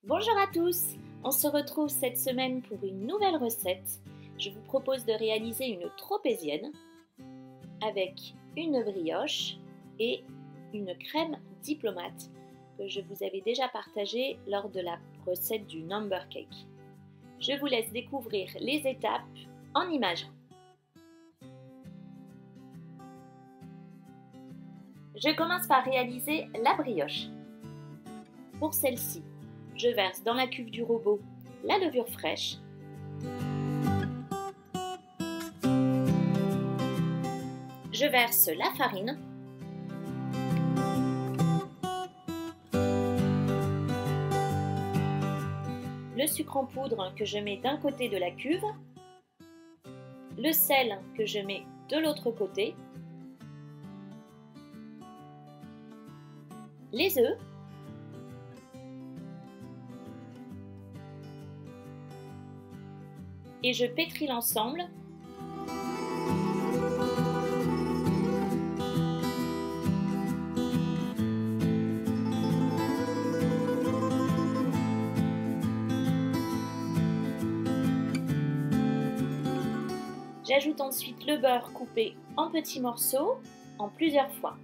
Bonjour à tous, on se retrouve cette semaine pour une nouvelle recette. Je vous propose de réaliser une tropézienne avec une brioche et une crème diplomate que je vous avais déjà partagée lors de la recette du number cake. Je vous laisse découvrir les étapes en images. Je commence par réaliser la brioche. Pour celle-ci, je verse dans la cuve du robot la levure fraîche, je verse la farine, le sucre en poudre que je mets d'un côté de la cuve, le sel que je mets de l'autre côté, les œufs, et je pétris l'ensemble. J'ajoute ensuite le beurre coupé en petits morceaux en plusieurs fois.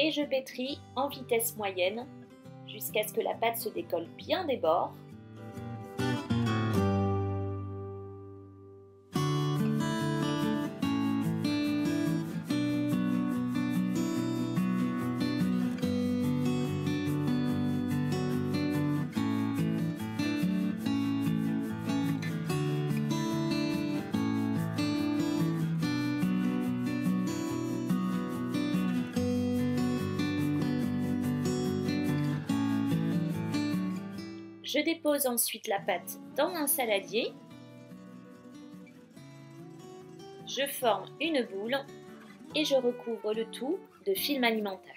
Et je pétris en vitesse moyenne jusqu'à ce que la pâte se décolle bien des bords. Je dépose ensuite la pâte dans un saladier. Je forme une boule et je recouvre le tout de film alimentaire.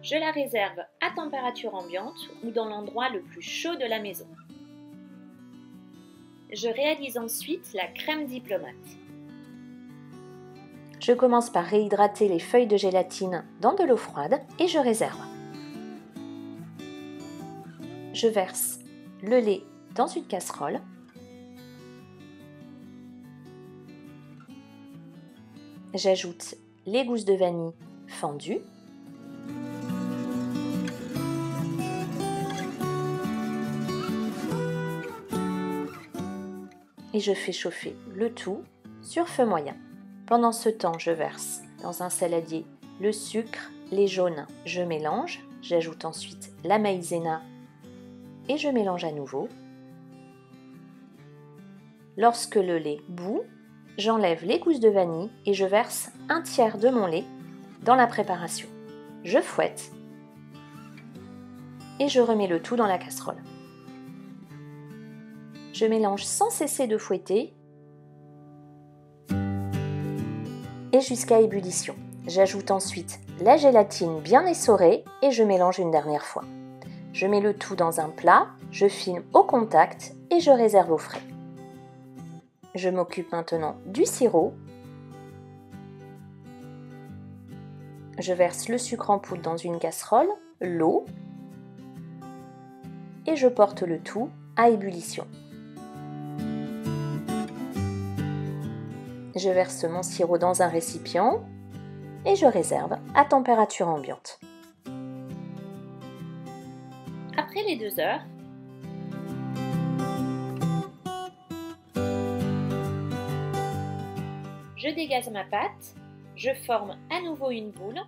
Je la réserve à température ambiante ou dans l'endroit le plus chaud de la maison. Je réalise ensuite la crème diplomate. Je commence par réhydrater les feuilles de gélatine dans de l'eau froide et je réserve. Je verse le lait dans une casserole. J'ajoute les gousses de vanille fendues. Et je fais chauffer le tout sur feu moyen. Pendant ce temps, je verse dans un saladier le sucre, les jaunes, je mélange. J'ajoute ensuite la maïzena et je mélange à nouveau. Lorsque le lait bout, j'enlève les gousses de vanille et je verse un tiers de mon lait dans la préparation. Je fouette et je remets le tout dans la casserole. Je mélange sans cesser de fouetter et jusqu'à ébullition. J'ajoute ensuite la gélatine bien essorée et je mélange une dernière fois. Je mets le tout dans un plat, je filme au contact et je réserve au frais. Je m'occupe maintenant du sirop. Je verse le sucre en poudre dans une casserole, l'eau et je porte le tout à ébullition. Je verse mon sirop dans un récipient et je réserve à température ambiante. Après les 2 heures, je dégaze ma pâte, je forme à nouveau une boule.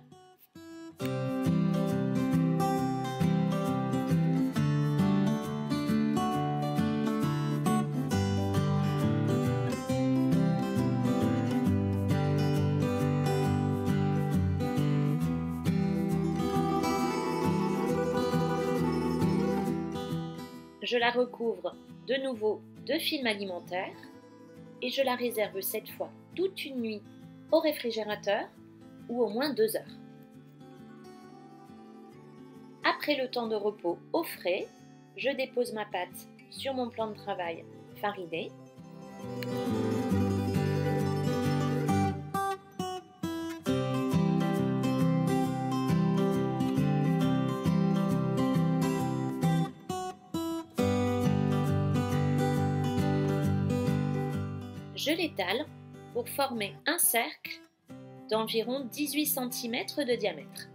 Je la recouvre de nouveau de film alimentaire et je la réserve cette fois toute une nuit au réfrigérateur ou au moins 2 heures. Après le temps de repos au frais, je dépose ma pâte sur mon plan de travail fariné. Je l'étale pour former un cercle d'environ 18 cm de diamètre.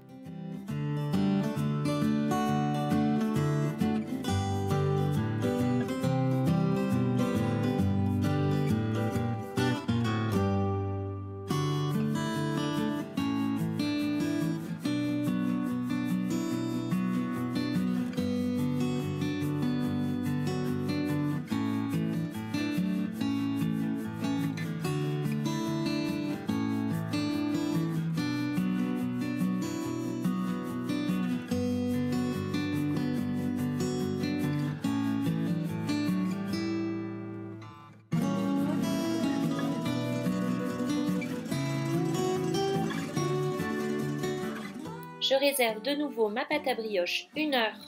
Je réserve de nouveau ma pâte à brioche 1 heure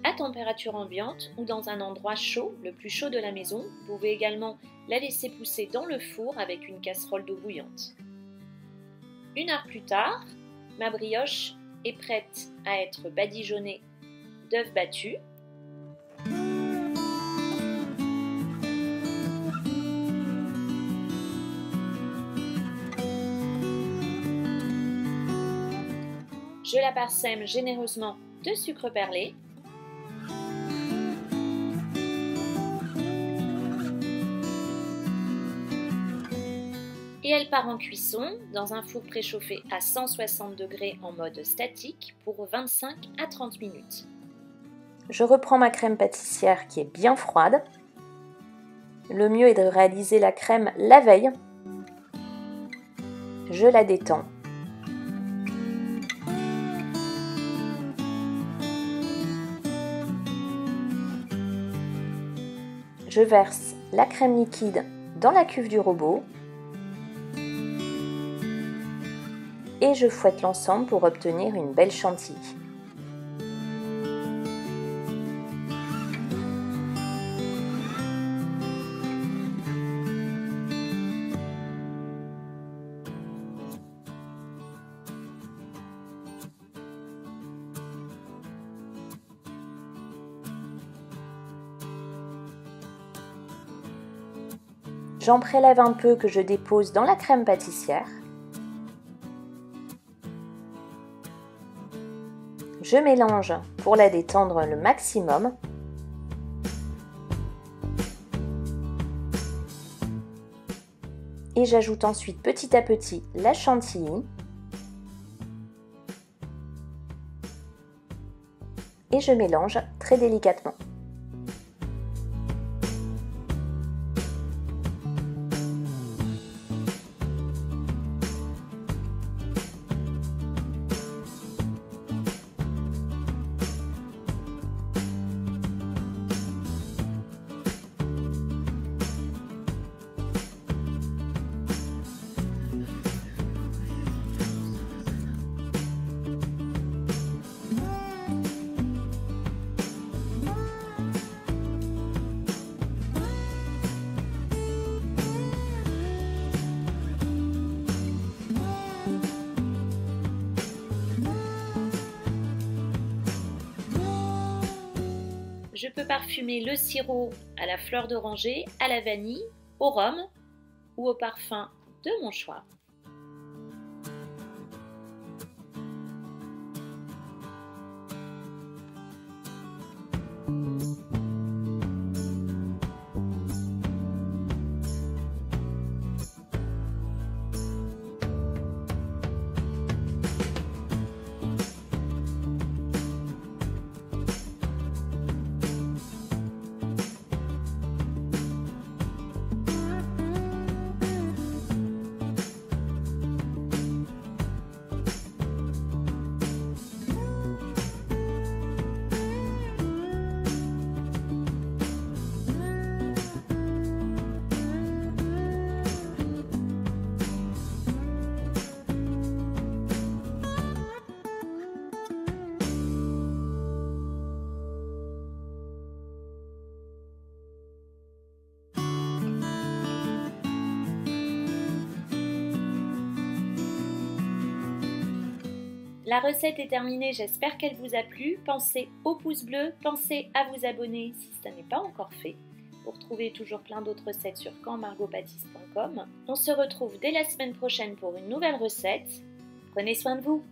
à température ambiante ou dans un endroit chaud, le plus chaud de la maison. Vous pouvez également la laisser pousser dans le four avec une casserole d'eau bouillante. 1 heure plus tard, ma brioche est prête à être badigeonnée d'œufs battus. Je la parsème généreusement de sucre perlé. Et elle part en cuisson dans un four préchauffé à 160 degrés en mode statique pour 25 à 30 minutes. Je reprends ma crème pâtissière qui est bien froide. Le mieux est de réaliser la crème la veille. Je la détends. Je verse la crème liquide dans la cuve du robot et je fouette l'ensemble pour obtenir une belle chantilly. J'en prélève un peu que je dépose dans la crème pâtissière. Je mélange pour la détendre le maximum. Et j'ajoute ensuite petit à petit la chantilly. Et je mélange très délicatement. Je peux parfumer le sirop à la fleur d'oranger, à la vanille, au rhum ou au parfum de mon choix. La recette est terminée, j'espère qu'elle vous a plu. Pensez au pouce bleu, pensez à vous abonner si ce n'est pas encore fait. Vous retrouvez toujours plein d'autres recettes sur campmargotpâtisse.com. On se retrouve dès la semaine prochaine pour une nouvelle recette. Prenez soin de vous!